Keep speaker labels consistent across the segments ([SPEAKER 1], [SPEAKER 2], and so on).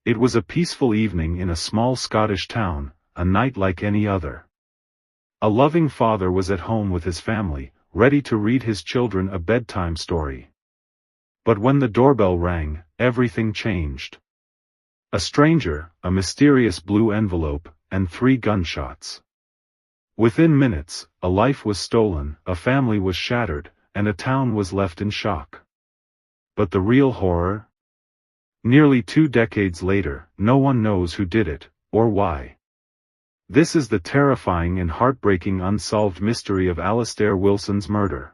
[SPEAKER 1] It was a peaceful evening in a small Scottish town, a night like any other. A loving father was at home with his family, ready to read his children a bedtime story. But when the doorbell rang, everything changed. A stranger, a mysterious blue envelope, and 3 gunshots. Within minutes, a life was stolen, a family was shattered, and a town was left in shock. But the real horror? Nearly 2 decades later, no one knows who did it, or why. This is the terrifying and heartbreaking unsolved mystery of Alistair Wilson's murder.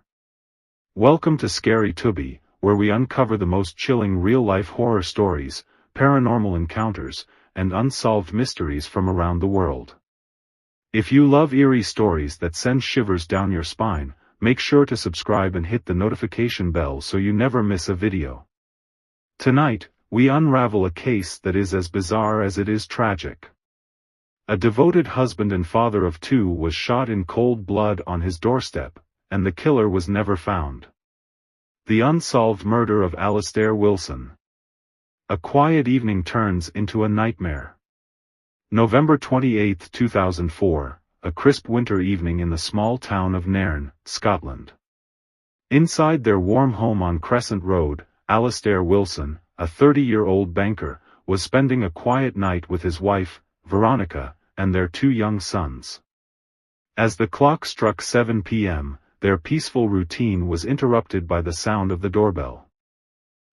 [SPEAKER 1] Welcome to Scary Tubie, where we uncover the most chilling real-life horror stories, paranormal encounters, and unsolved mysteries from around the world. If you love eerie stories that send shivers down your spine, make sure to subscribe and hit the notification bell so you never miss a video. Tonight, we unravel a case that is as bizarre as it is tragic. A devoted husband and father of 2 was shot in cold blood on his doorstep, and the killer was never found. The unsolved murder of Alistair Wilson. A quiet evening turns into a nightmare. November 28, 2004, a crisp winter evening in the small town of Nairn, Scotland. Inside their warm home on Crescent Road, Alistair Wilson, a 30-year-old banker, was spending a quiet night with his wife, Veronica, and their 2 young sons. As the clock struck 7 p.m., their peaceful routine was interrupted by the sound of the doorbell.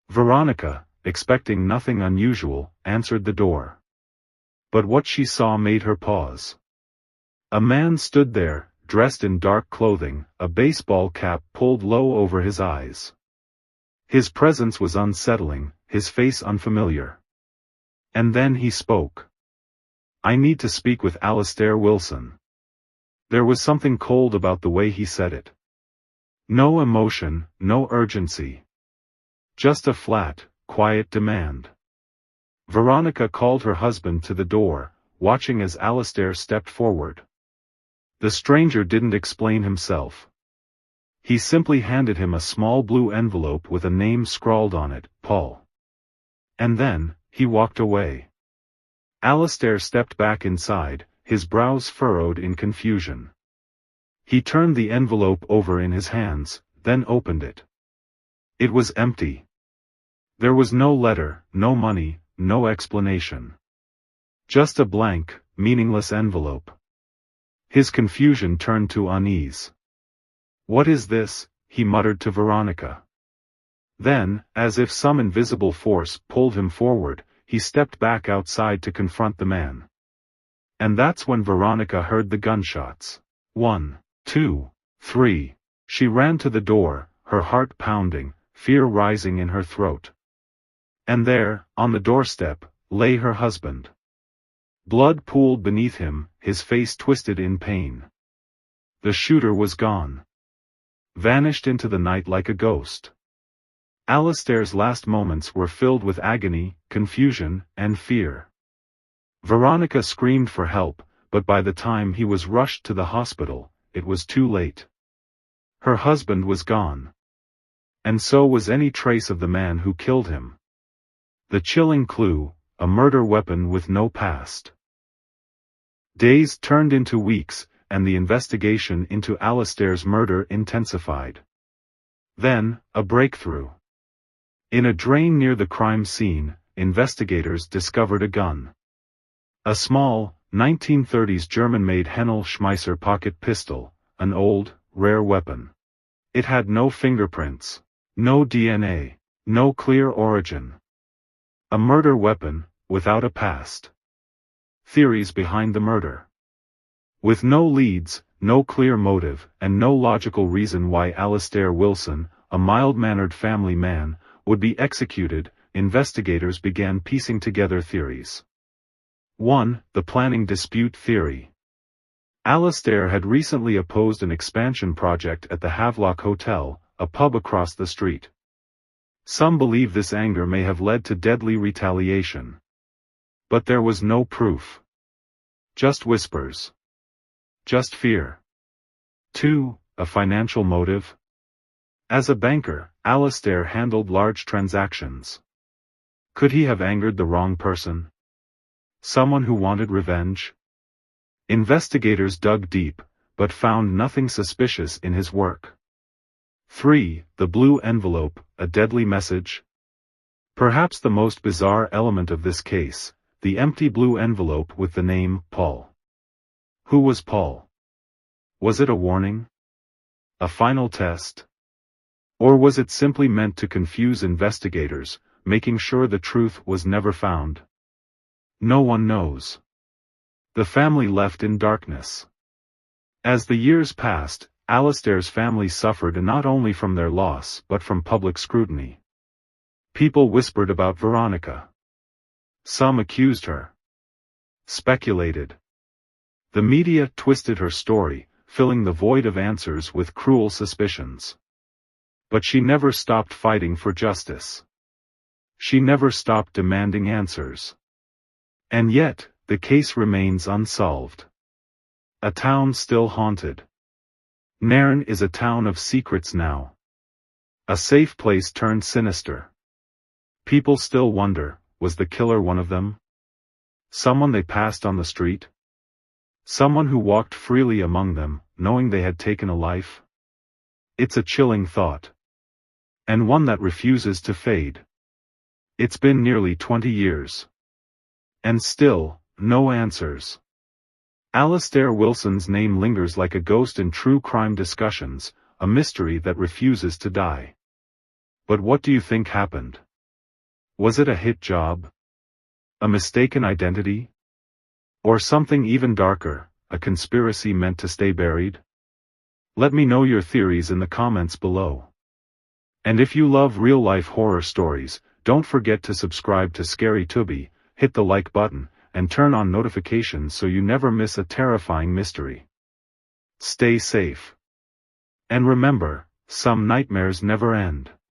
[SPEAKER 1] Veronica, expecting nothing unusual, answered the door. But what she saw made her pause. A man stood there, dressed in dark clothing, a baseball cap pulled low over his eyes. His presence was unsettling, his face unfamiliar. And then he spoke. "I need to speak with Alistair Wilson." There was something cold about the way he said it. No emotion, no urgency. Just a flat, quiet demand. Veronica called her husband to the door, watching as Alistair stepped forward. The stranger didn't explain himself. He simply handed him a small blue envelope with a name scrawled on it, Paul. And then, he walked away. Alistair stepped back inside, his brows furrowed in confusion. He turned the envelope over in his hands, then opened it. It was empty. There was no letter, no money, no explanation. Just a blank, meaningless envelope. His confusion turned to unease. "What is this?" he muttered to Veronica. Then, as if some invisible force pulled him forward, he stepped back outside to confront the man. And that's when Veronica heard the gunshots. 1, 2, 3. She ran to the door, her heart pounding, fear rising in her throat. And there, on the doorstep, lay her husband. Blood pooled beneath him, his face twisted in pain. The shooter was gone. Vanished into the night like a ghost. Alistair's last moments were filled with agony, confusion, and fear. Veronica screamed for help, but by the time he was rushed to the hospital, it was too late. Her husband was gone. And so was any trace of the man who killed him. The chilling clue, a murder weapon with no past. Days turned into weeks, and the investigation into Alistair's murder intensified. Then, a breakthrough. In a drain near the crime scene, investigators discovered a gun. A small, 1930s German-made Hennel Schmeisser pocket pistol, an old, rare weapon. It had no fingerprints, no DNA, no clear origin. A murder weapon, without a past. Theories behind the murder. With no leads, no clear motive, and no logical reason why Alistair Wilson, a mild-mannered family man, would be executed, investigators began piecing together theories. 1. The planning dispute theory. Alistair had recently opposed an expansion project at the Havelock Hotel, a pub across the street. Some believe this anger may have led to deadly retaliation. But there was no proof. Just whispers. Just fear. 2. A financial motive. As a banker, Alistair handled large transactions. Could he have angered the wrong person? Someone who wanted revenge? Investigators dug deep, but found nothing suspicious in his work. 3. The blue envelope, a deadly message? Perhaps the most bizarre element of this case, the empty blue envelope with the name, Paul. Who was Paul? Was it a warning? A final test? Or was it simply meant to confuse investigators, making sure the truth was never found? No one knows. The family left in darkness. As the years passed, Alistair's family suffered not only from their loss but from public scrutiny. People whispered about Veronica. Some accused her. Speculated. The media twisted her story, filling the void of answers with cruel suspicions. But she never stopped fighting for justice. She never stopped demanding answers. And yet, the case remains unsolved. A town still haunted. Nairn is a town of secrets now. A safe place turned sinister. People still wonder, was the killer one of them? Someone they passed on the street? Someone who walked freely among them, knowing they had taken a life? It's a chilling thought. And one that refuses to fade. It's been nearly 20 years. And still, no answers. Alistair Wilson's name lingers like a ghost in true crime discussions, a mystery that refuses to die. But what do you think happened? Was it a hit job? A mistaken identity? Or something even darker, a conspiracy meant to stay buried? Let me know your theories in the comments below. And if you love real-life horror stories, don't forget to subscribe to Scary Tubie, hit the like button, and turn on notifications so you never miss a terrifying mystery. Stay safe. And remember, some nightmares never end.